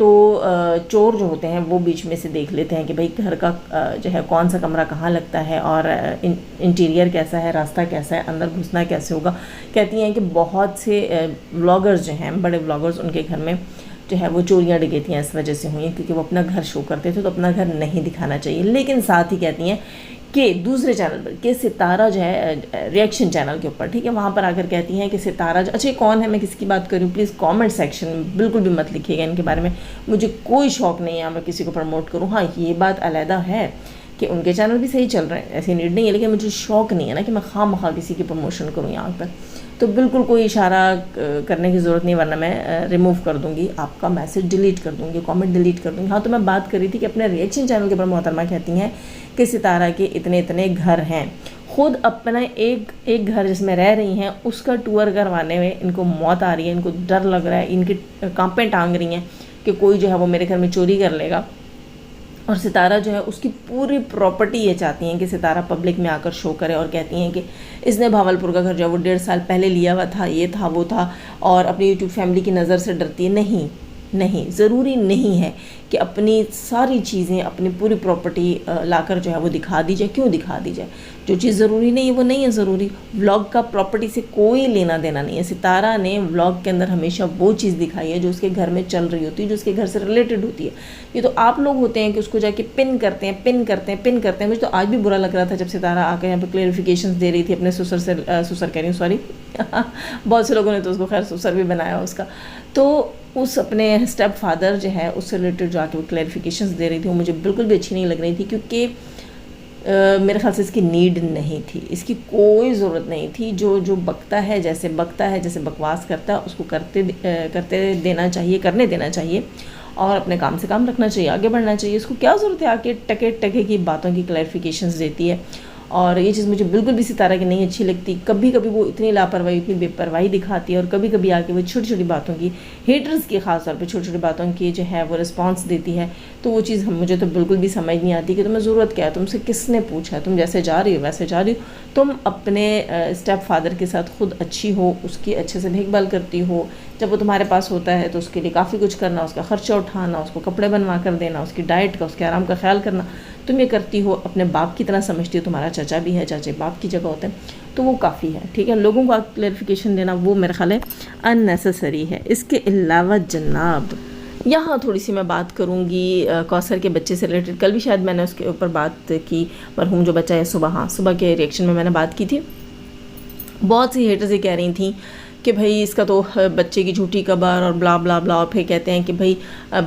تو چور جو ہوتے ہیں وہ بیچ میں سے دیکھ لیتے ہیں کہ بھئی گھر کا جو ہے کون سا کمرہ کہاں لگتا ہے اور انٹیریئر کیسا ہے، راستہ کیسا ہے، اندر گھسنا کیسے ہوگا۔ کہتی ہیں کہ بہت سے ولاگرز جو ہیں، بڑے ولاگرز، ان کے گھر میں جو ہے وہ چوریاں ڈکیتیاں اس وجہ سے ہوئی ہیں کیونکہ وہ اپنا گھر شو کرتے تھے، تو اپنا گھر نہیں دکھانا چاہیے۔ لیکن ساتھ ہی کہتی ہیں کہ دوسرے چینل پر کہ ستارہ جو ہے ریئیکشن چینل کے اوپر، ٹھیک ہے، وہاں پر آ کر کہتی ہیں کہ ستارہ جو، اچھا یہ کون ہے، میں کس کی بات کروں، پلیز کامنٹ سیکشن میں بالکل بھی مت لکھیے گا ان کے بارے میں، مجھے کوئی شوق نہیں ہے میں کسی کو پروموٹ کروں۔ ہاں یہ بات علیحدہ ہے کہ ان کے چینل بھی صحیح چل رہے ہیں، ایسی نیڈ نہیں ہے، لیکن مجھے شوق نہیں ہے نا کہ میں خواہ مخواہ کسی کی پروموشن کروں یہاں پر، تو بالکل کوئی اشارہ کرنے کی ضرورت نہیں، ورنہ میں ریموو کر دوں گی، آپ کا میسج ڈیلیٹ کر دوں گی، کامنٹ ڈیلیٹ کر دوں گی۔ ہاں تو میں بات کر رہی تھی کہ اپنے ریئیکشن چینل کے اوپر محترمہ کہتی ہیں کہ ستارہ کے اتنے گھر ہیں، خود اپنا ایک گھر جس میں رہ رہی ہیں اس کا ٹور کروانے میں ان کو موت آ رہی ہے، ان کو ڈر لگ رہا ہے، ان کی کانپیں ٹانگ رہی ہیں کہ کوئی جو ہے وہ میرے گھر میں چوری کر لے گا۔ اور ستارہ جو ہے اس کی پوری پراپرٹی یہ چاہتی ہیں کہ ستارہ پبلک میں آ کر شو کرے، اور کہتی ہیں کہ اس نے بھاولپور کا گھر جو ہے وہ 1.5 سال پہلے لیا ہوا تھا، یہ تھا وہ تھا، اور اپنی یوٹیوب فیملی کی نظر سے ڈرتی ہے۔ نہیں، ضروری نہیں ہے کہ اپنی ساری چیزیں، اپنی پوری پراپرٹی لا کر جو ہے وہ دکھا دی جائے۔ کیوں دکھا دی جائے؟ جو چیز ضروری نہیں ہے وہ نہیں ہے ضروری۔ ولاگ کا پراپرٹی سے کوئی لینا دینا نہیں ہے۔ ستارہ نے ولاگ کے اندر ہمیشہ وہ چیز دکھائی ہے جو اس کے گھر میں چل رہی ہوتی ہے، جو اس کے گھر سے ریلیٹڈ ہوتی ہے۔ یہ تو آپ لوگ ہوتے ہیں کہ اس کو جا کے پن کرتے ہیں۔ مجھے تو آج بھی برا لگ رہا تھا جب ستارہ آ کے یہاں پہ کلیئرفیکیشنز دے رہی تھی اپنے سسر سے، سسر کہہ رہی ہوں سوری بہت سے لوگوں نے تو اس کو خیر سسر بھی بنایا اس کا، تو اس اپنے اسٹیپ فادر جو ہے اس سے ریلیٹڈ جا کے وہ کلیئرفیکیشنز دے رہی تھی، وہ مجھے بالکل بھی اچھی نہیں لگ رہی تھی، کیونکہ میرے خیال سے اس کی نیڈ نہیں تھی، اس کی کوئی ضرورت نہیں تھی۔ جو بکتا ہے، جیسے بکواس کرتا ہے، اس کو کرنے دینا چاہیے اور اپنے کام سے کام رکھنا چاہیے، آگے بڑھنا چاہیے۔ اس کو کیا ضرورت ہے آ کے ٹکے کی باتوں کی کلیئرفیکیشنز دیتی ہے، اور یہ چیز مجھے بالکل بھی ستارہ کی نہیں اچھی لگتی۔ کبھی وہ اتنی لاپرواہی، اتنی بے پرواہی دکھاتی ہے، اور کبھی آ کے وہ چھوٹی باتوں کی، ہیٹرز کی خاص طور پہ چھوٹی باتوں کی جو ہے وہ رسپانس دیتی ہے، تو وہ چیز مجھے تو بالکل بھی سمجھ نہیں آتی کہ تمہیں ضرورت کیا ہے، تم سے کس نے پوچھا ہے، تم جیسے جا رہی ہو ویسے جا رہی ہو، تم اپنے اسٹیپ فادر کے ساتھ خود اچھی ہو، اس کی اچھے سے دیکھ بھال کرتی ہو، جب وہ تمہارے پاس ہوتا ہے تو اس کے لیے کافی کچھ کرنا، اس کا خرچہ اٹھانا، اس کو کپڑے بنوا کر دینا، اس کی ڈائٹ کا، اس کے آرام کا خیال کرنا، تم یہ کرتی ہو، اپنے باپ کی طرح سمجھتی ہو، تمہارا چچا بھی ہے، چاچے باپ کی جگہ ہوتے ہیں، تو وہ کافی ہے، ٹھیک ہے۔ لوگوں کو کلیئرفیکیشن دینا وہ میرے خیال ہے اننیسیسری ہے۔ اس کے علاوہ جناب یہاں تھوڑی سی میں بات کروں گی کوثر کے بچے سے ریلیٹڈ، کل بھی شاید میں نے اس کے اوپر بات کی، مرحوم جو بچہ ہے صبح کے ریئیکشن میں نے بات کی تھی۔ بہت سی ہیٹرز یہ کہہ رہی تھیں کہ بھئی اس کا تو بچے کی جھوٹی خبر اور بلا بلا بلا، اور پھر کہتے ہیں کہ بھئی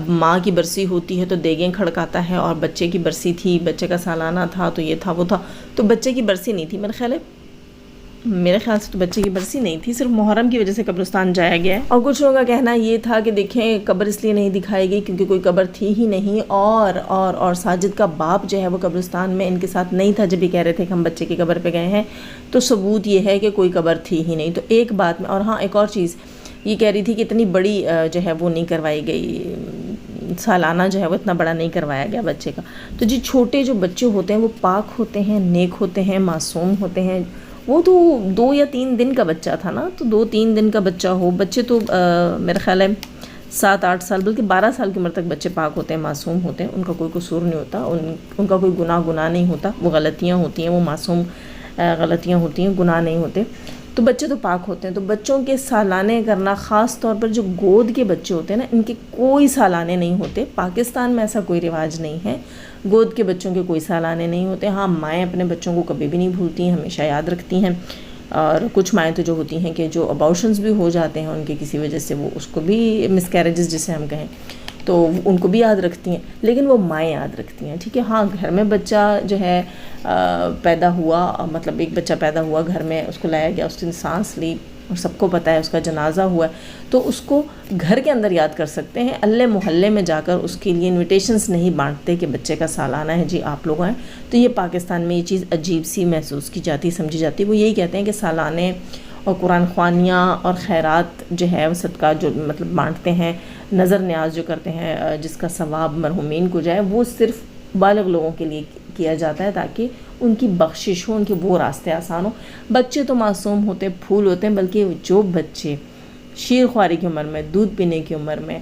ماں کی برسی ہوتی ہے تو دیگیں کھڑکاتا ہے، اور بچے کی برسی تھی، بچے کا سالانہ تھا تو یہ تھا وہ تھا، تو بچے کی برسی نہیں تھی، میرے خیال سے تو بچے کی برسی نہیں تھی، صرف محرم کی وجہ سے قبرستان جایا گیا ہے۔ اور کچھ لوگوں کا کہنا یہ تھا کہ دیکھیں قبر اس لیے نہیں دکھائی گئی کیونکہ کوئی قبر تھی ہی نہیں، اور ساجد کا باپ جو ہے وہ قبرستان میں ان کے ساتھ نہیں تھا جب یہ کہہ رہے تھے کہ ہم بچے کی قبر پہ گئے ہیں، تو ثبوت یہ ہے کہ کوئی قبر تھی ہی نہیں۔ تو ایک بات میں، اور ہاں ایک اور چیز یہ کہہ رہی تھی کہ اتنی بڑی جو ہے وہ نہیں کروائی گئی، سالانہ جو ہے وہ اتنا بڑا نہیں کروایا گیا بچے کا۔ تو جی چھوٹے جو بچے ہوتے ہیں وہ پاک ہوتے ہیں، نیک ہوتے ہیں، معصوم ہوتے ہیں۔ وہ تو 2 یا 3 دن کا بچہ تھا نا، تو 2-3 دن کا بچہ ہو، بچے تو میرے خیال ہے 7-8 سال بلکہ 12 سال کی عمر تک بچے پاک ہوتے ہیں، معصوم ہوتے ہیں، ان کا کوئی قصور نہیں ہوتا، ان کا کوئی گناہ نہیں ہوتا، وہ غلطیاں ہوتی ہیں، وہ معصوم غلطیاں ہوتی ہیں، گناہ نہیں ہوتے، تو بچے تو پاک ہوتے ہیں۔ تو بچوں کے سالانے کرنا، خاص طور پر جو گود کے بچے ہوتے ہیں نا، ان کے کوئی سالانے نہیں ہوتے، پاکستان میں ایسا کوئی رواج نہیں ہے، گود کے بچوں کے کوئی سالانے نہیں ہوتے۔ ہاں مائیں اپنے بچوں کو کبھی بھی نہیں بھولتی ہیں، ہمیشہ یاد رکھتی ہیں، اور کچھ مائیں تو جو ہوتی ہیں کہ جو ابارشنز بھی ہو جاتے ہیں ان کے کسی وجہ سے، وہ اس کو بھی مس کیریجز جسے ہم کہیں تو ان کو بھی یاد رکھتی ہیں، لیکن وہ مائیں یاد رکھتی ہیں، ٹھیک ہے۔ ہاں گھر میں بچہ جو ہے پیدا ہوا، مطلب ایک بچہ پیدا ہوا گھر میں، اس کو لایا گیا، اس نے سانس لی، اور سب کو پتہ ہے اس کا جنازہ ہوا ہے، تو اس کو گھر کے اندر یاد کر سکتے ہیں، اللہ محلے میں جا کر اس کے لیے انویٹیشنز نہیں بانٹتے کہ بچے کا سالانہ ہے جی آپ لوگ آئیں۔ تو یہ پاکستان میں یہ چیز عجیب سی محسوس کی جاتی، سمجھی جاتی۔ وہ یہی کہتے ہیں کہ سالانے اور قرآن خوانیاں اور خیرات جو ہے وہ صدقہ جو مطلب بانٹتے ہیں، نظر نیاز جو کرتے ہیں، جس کا ثواب مرحومین کو جائے، وہ صرف بالغ لوگوں کے لیے کیا جاتا ہے تاکہ ان کی بخشش ہو، ان کے وہ راستے آسان ہو۔ بچے تو معصوم ہوتے ہیں، پھول ہوتے ہیں، بلکہ جو بچے شیر خواری کی عمر میں، دودھ پینے کی عمر میں،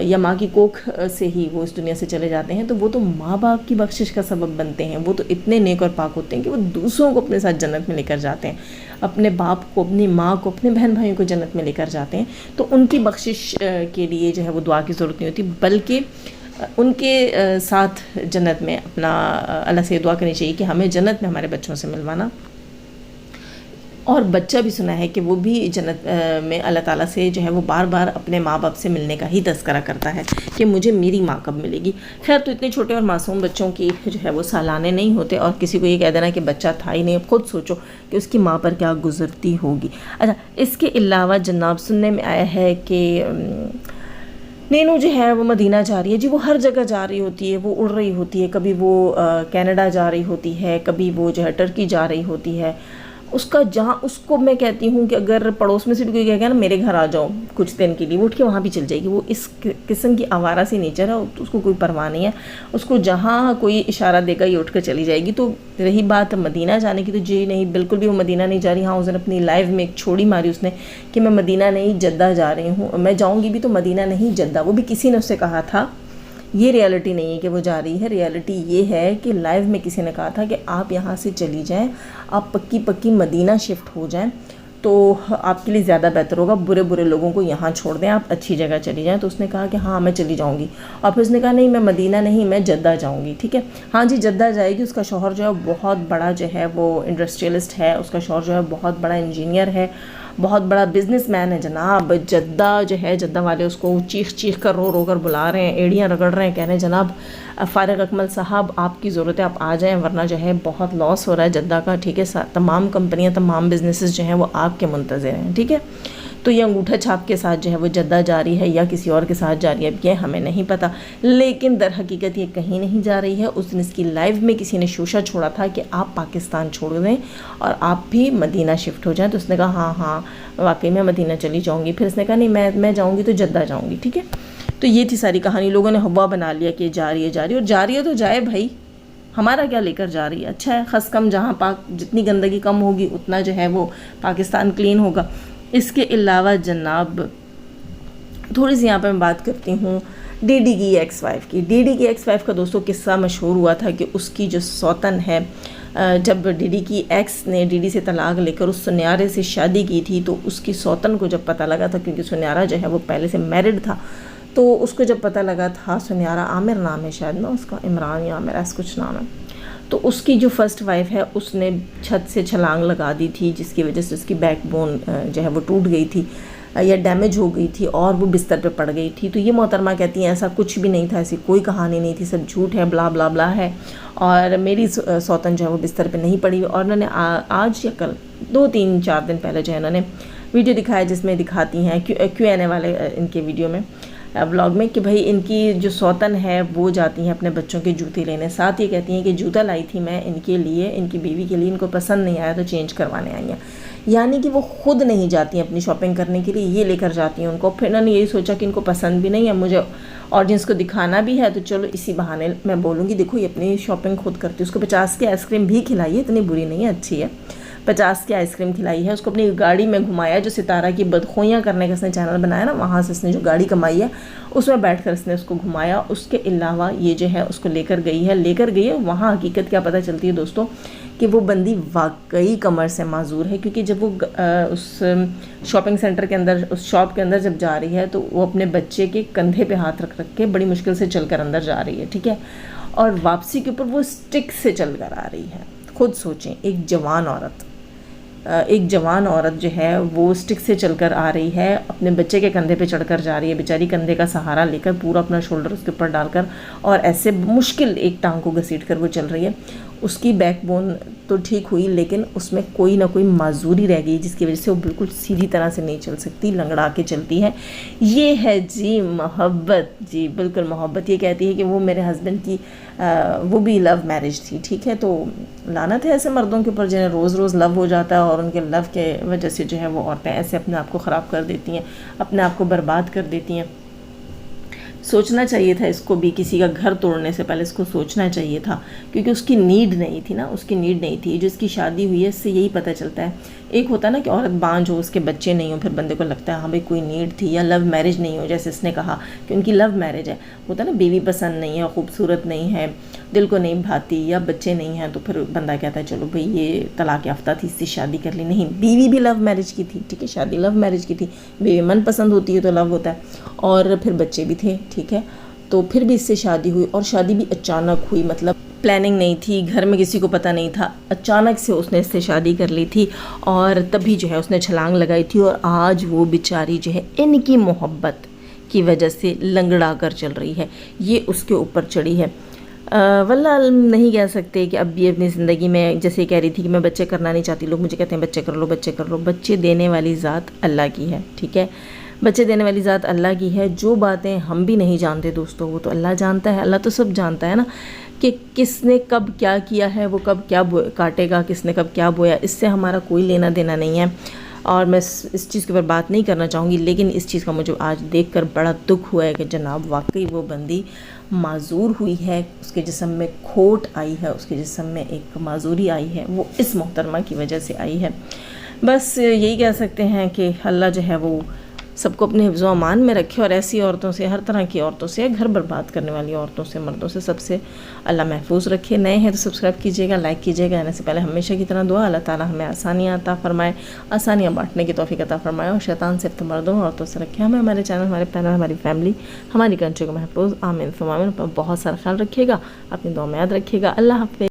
یا ماں کی کوکھ سے ہی وہ اس دنیا سے چلے جاتے ہیں، تو وہ تو ماں باپ کی بخشش کا سبب بنتے ہیں، وہ تو اتنے نیک اور پاک ہوتے ہیں کہ وہ دوسروں کو اپنے ساتھ جنت میں لے کر جاتے ہیں، اپنے باپ کو، اپنی ماں کو، اپنے بہن بھائیوں کو جنت میں لے کر جاتے ہیں۔ تو ان کی بخشش کے لیے جو ہے وہ دعا کی ضرورت نہیں ہوتی، بلکہ ان کے ساتھ جنت میں اپنا اللہ سے دعا کرنی چاہیے کہ ہمیں جنت میں ہمارے بچوں سے ملوانا۔ اور بچہ بھی سنا ہے کہ وہ بھی جنت میں اللہ تعالیٰ سے جو ہے وہ بار بار اپنے ماں باپ سے ملنے کا ہی تذکرہ کرتا ہے کہ مجھے میری ماں کب ملے گی۔ خیر، تو اتنے چھوٹے اور معصوم بچوں کی جو ہے وہ سالانے نہیں ہوتے، اور کسی کو یہ کہہ دینا کہ بچہ تھا ہی نہیں، خود سوچو کہ اس کی ماں پر کیا گزرتی ہوگی۔ اچھا، اس کے علاوہ جناب سننے میں آیا ہے کہ نینو جو ہے وہ مدینہ جا رہی ہے، جی وہ ہر جگہ جا رہی ہوتی ہے، وہ اڑ رہی ہوتی ہے، کبھی وہ کینیڈا جا رہی ہوتی ہے، کبھی وہ جو ہے ٹرکی جا رہی ہوتی ہے۔ اس کا جہاں، اس کو میں کہتی ہوں کہ اگر پڑوس میں سے بھی کوئی کہے گا نا میرے گھر آ جاؤ کچھ دن کے لیے، وہ اٹھ کے وہاں بھی چل جائے گی۔ وہ اس قسم کی آوارہ سی نیچر ہے، اس کو کوئی پرواہ نہیں ہے، اس کو جہاں کوئی اشارہ دے گا یہ اٹھ کر چلی جائے گی۔ تو رہی بات مدینہ جانے کی، تو جی نہیں، بالکل بھی وہ مدینہ نہیں جا رہی۔ ہاں، اس نے اپنی لائف میں ایک چھوڑی ماری اس نے کہ میں مدینہ نہیں جدہ جا رہی ہوں، میں جاؤں گی بھی تو مدینہ نہیں جدہ، وہ بھی کسی نے اس سے کہا تھا۔ یہ ریالٹی نہیں ہے کہ وہ جا رہی ہے، ریالٹی یہ ہے کہ لائف میں کسی نے کہا تھا کہ آپ یہاں سے چلی جائیں، آپ پکی مدینہ شفٹ ہو جائیں تو آپ کے لیے زیادہ بہتر ہوگا، برے برے لوگوں کو یہاں چھوڑ دیں، آپ اچھی جگہ چلی جائیں۔ تو اس نے کہا کہ ہاں میں چلی جاؤں گی، اور پھر اس نے کہا نہیں میں مدینہ نہیں، میں جدہ جاؤں گی، ٹھیک ہے۔ ہاں جی، جدہ جائے گی۔ اس کا شوہر جو ہے بہت بڑا جو ہے وہ انڈسٹریلسٹ ہے، اس کا شوہر جو ہے بہت بڑا انجینئر ہے، بہت بڑا بزنس مین ہے جناب۔ جدہ جو ہے، جدہ والے اس کو چیخ کر رو کر بلا رہے ہیں، ایڑیاں رگڑ رہے ہیں، کہہ رہے ہیں جناب فارغ اکمل صاحب آپ کی ضرورت ہے، آپ آ جائیں، ورنہ جو ہے بہت لاس ہو رہا ہے جدہ کا، ٹھیک ہے۔ تمام کمپنیاں، تمام بزنسز جو ہیں وہ آپ کے منتظر ہیں، ٹھیک ہے۔ تو یہ انگوٹھا چھاپ کے ساتھ جو ہے وہ جدہ جا رہی ہے یا کسی اور کے ساتھ جا رہی ہے، یہ ہمیں نہیں پتہ، لیکن در حقیقت یہ کہیں نہیں جا رہی ہے۔ اس دن اس کی لائف میں کسی نے شوشہ چھوڑا تھا کہ آپ پاکستان چھوڑ دیں اور آپ بھی مدینہ شفٹ ہو جائیں، تو اس نے کہا ہاں واقعی میں مدینہ چلی جاؤں گی۔ پھر اس نے کہا نہیں میں جاؤں گی تو جدہ جاؤں گی، ٹھیک ہے۔ تو یہ تھی ساری کہانی، لوگوں نے ہوا بنا لیا کہ جا رہی ہے، اور جا رہی ہے تو جائے بھائی، ہمارا کیا لے کر جا رہی ہے، اچھا ہے، خس کم، جہاں جتنی گندگی کم ہوگی اتنا جو ہے وہ پاکستان کلین ہوگا۔ اس کے علاوہ جناب تھوڑی سی یہاں پہ میں بات کرتی ہوں ڈی ڈی کی ایکس وائف کی۔ ڈی ڈی کی ایکس وائف کا دوستوں قصہ مشہور ہوا تھا کہ اس کی جو سوتن ہے، جب ڈی ڈی کی ایکس نے ڈی ڈی سے طلاق لے کر اس سنیارے سے شادی کی تھی، تو اس کی سوتن کو جب پتہ لگا تھا، کیونکہ سنیارا جو ہے وہ پہلے سے میرڈ تھا، تو اس کو جب پتہ لگا تھا، سنیارا عامر نام ہے شاید نا اس کا، عمران یا عامر ایسا کچھ نام ہے، تو اس کی جو فرسٹ وائف ہے اس نے چھت سے چھلانگ لگا دی تھی، جس کی وجہ سے اس کی بیک بون جو ہے وہ ٹوٹ گئی تھی یا ڈیمیج ہو گئی تھی، اور وہ بستر پہ پڑ گئی تھی۔ تو یہ محترمہ کہتی ہیں ایسا کچھ بھی نہیں تھا، ایسی کوئی کہانی نہیں تھی، سب جھوٹ ہے، بلا بلا بلا ہے، اور میری سوتن جو ہے وہ بستر پہ نہیں پڑی۔ اور انہوں نے آج یا کل 2-3-4 دن پہلے جو ہے انہوں نے ویڈیو دکھایا جس میں دکھاتی ہیں کیو این اے والے ان کے ویڈیو میں، بلاگ میں، کہ بھائی ان کی جو سوتن ہے وہ جاتی ہیں اپنے بچوں کے جوتے لینے، ساتھ یہ کہتی ہیں کہ جوتا لائی تھی میں ان کے لیے، ان کی بیوی کے لیے، ان کو پسند نہیں آیا تو چینج کروانے آئی ہیں۔ یعنی کہ وہ خود نہیں جاتی ہیں اپنی شاپنگ کرنے کے لیے، یہ لے کر جاتی ہیں ان کو۔ پھر انہوں نے یہی سوچا کہ ان کو پسند بھی نہیں ہے، مجھے آڈینس کو دکھانا بھی ہے، تو چلو اسی بہانے میں بولوں گی دیکھو یہ اپنی شاپنگ خود کرتی ہے۔ اس کو 50 کی آئس کریم بھی کھلائی ہے، اتنی بری نہیں ہے، اچھی ہے، 50 کی آئس کریم کھلائی ہے، اس کو اپنی گاڑی میں گھمایا، جو ستارہ کی بدخوئیاں کرنے کا اس نے چینل بنایا نا، وہاں سے اس نے جو گاڑی کمائی ہے اس میں بیٹھ کر اس نے اس کو گھمایا۔ اس کے علاوہ یہ جو ہے اس کو لے کر گئی ہے، وہاں حقیقت کیا پتہ چلتی ہے دوستوں کہ وہ بندی واقعی کمر سے معذور ہے، کیونکہ جب وہ اس شاپنگ سینٹر کے اندر، اس شاپ کے اندر جب جا رہی ہے، تو وہ اپنے بچے کے کندھے پہ ہاتھ رکھ کے بڑی مشکل سے چل کر اندر جا رہی ہے، ٹھیک ہے، اور واپسی کے اوپر وہ اسٹک سے چل کر آ رہی ہے۔ خود سوچیں، ایک جوان عورت جو ہے وہ اسٹک سے چل کر آ رہی ہے، اپنے بچے کے کندھے پہ چڑھ کر جا رہی ہے، بیچاری کندھے کا سہارا لے کر، پورا اپنا شولڈر اس کے اوپر ڈال کر، اور ایسے مشکل ایک ٹانگ کو گھسیٹ کر وہ چل رہی ہے۔ اس کی بیک بون تو ٹھیک ہوئی، لیکن اس میں کوئی نہ کوئی معذوری رہ گئی، جس کی وجہ سے وہ بالکل سیدھی طرح سے نہیں چل سکتی، لنگڑا کے چلتی ہے۔ یہ ہے جی محبت، جی بالکل محبت۔ یہ کہتی ہے کہ وہ میرے ہسبینڈ کی وہ بھی لو میرج تھی، ٹھیک ہے، تو لعنت ہے ایسے مردوں کے اوپر جنہیں روز روز لو ہو جاتا ہے، اور ان کے لو کے وجہ سے جو ہے وہ عورتیں ایسے اپنے آپ کو خراب کر دیتی ہیں، اپنے آپ کو برباد کر دیتی ہیں۔ سوچنا چاہیے تھا اس کو بھی، کسی کا گھر توڑنے سے پہلے اس کو سوچنا چاہیے تھا، کیونکہ اس کی نیڈ نہیں تھی نا، اس کی نیڈ نہیں تھی. جو اس کی شادی ہوئی ہے اس سے یہی پتہ چلتا ہے. ایک ہوتا ہے نا کہ عورت بانجھ ہو، اس کے بچے نہیں ہوں، پھر بندے کو لگتا ہے ہاں بھائی کوئی نیڈ تھی، یا لو میرج نہیں ہو جیسے اس نے کہا کہ ان کی لو میرج ہے. ہوتا ہے نا بیوی پسند نہیں ہے، خوبصورت نہیں ہے، دل کو نہیں بھاتی، یا بچے نہیں ہیں، تو پھر بندہ کہتا ہے چلو بھئی یہ طلاق یافتہ تھی، اس سے شادی کر لی. نہیں، بیوی بھی لو میرج کی تھی، ٹھیک ہے، شادی لو میرج کی تھی. بیوی من پسند ہوتی ہے تو لو ہوتا ہے، اور پھر بچے بھی تھے، ٹھیک ہے. تو پھر بھی اس سے شادی ہوئی، اور شادی بھی اچانک ہوئی، مطلب پلاننگ نہیں تھی، گھر میں کسی کو پتہ نہیں تھا، اچانک سے اس نے اس سے شادی کر لی تھی. اور تبھی جو ہے اس نے چھلانگ لگائی تھی، اور آج وہ بیچاری جو ہے ان کی محبت کی وجہ سے لنگڑا کر چل رہی ہے، یہ اس کے اوپر چڑھی ہے. واللہ علم نہیں کہہ سکتے کہ اب بھی اپنی زندگی میں، جیسے کہہ رہی تھی کہ میں بچے کرنا نہیں چاہتی، لوگ مجھے کہتے ہیں بچے کر لو، بچے کر لو. بچے دینے والی ذات اللہ کی ہے، ٹھیک ہے، بچے دینے والی ذات اللہ کی ہے. جو باتیں ہم بھی نہیں جانتے دوستو، وہ تو اللہ جانتا ہے. اللہ تو سب جانتا ہے نا، کہ کس نے کب کیا کیا ہے، وہ کب کیا کاٹے گا، کس نے کب کیا بویا، اس سے ہمارا کوئی لینا دینا نہیں ہے. اور میں اس چیز کے اوپر بات نہیں کرنا چاہوں گی، لیکن اس چیز کا مجھے آج دیکھ کر بڑا دکھ ہوا ہے کہ جناب واقعی وہ بندی معذور ہوئی ہے، اس کے جسم میں کھوٹ آئی ہے، اس کے جسم میں ایک معذوری آئی ہے، وہ اس محترمہ کی وجہ سے آئی ہے. بس یہی کہہ سکتے ہیں کہ اللہ جو ہے وہ سب کو اپنے حفظ و امان میں رکھے، اور ایسی عورتوں سے، ہر طرح کی عورتوں سے، گھر برباد کرنے والی عورتوں سے، مردوں سے، سب سے اللہ محفوظ رکھے. نئے ہیں تو سبسکرائب کیجیے گا، لائک کیجیے گا. آنے سے پہلے ہمیشہ کی طرح دعا، اللہ تعالیٰ ہمیں آسانیاں عطا فرمائے، آسانیاں بانٹنے کی توفیق عطا فرمائے، اور شیطان سے مردوں اور عورتوں سے رکھے. ہمیں، ہمارے چینل، ہمارے پینل، ہماری فیملی، ہماری کنٹری کو محفوظ. آمین ثم آمین. بہت سارا خیال رکھیے گا، اپنی دعا میں یاد رکھیے گا. اللہ حافظ.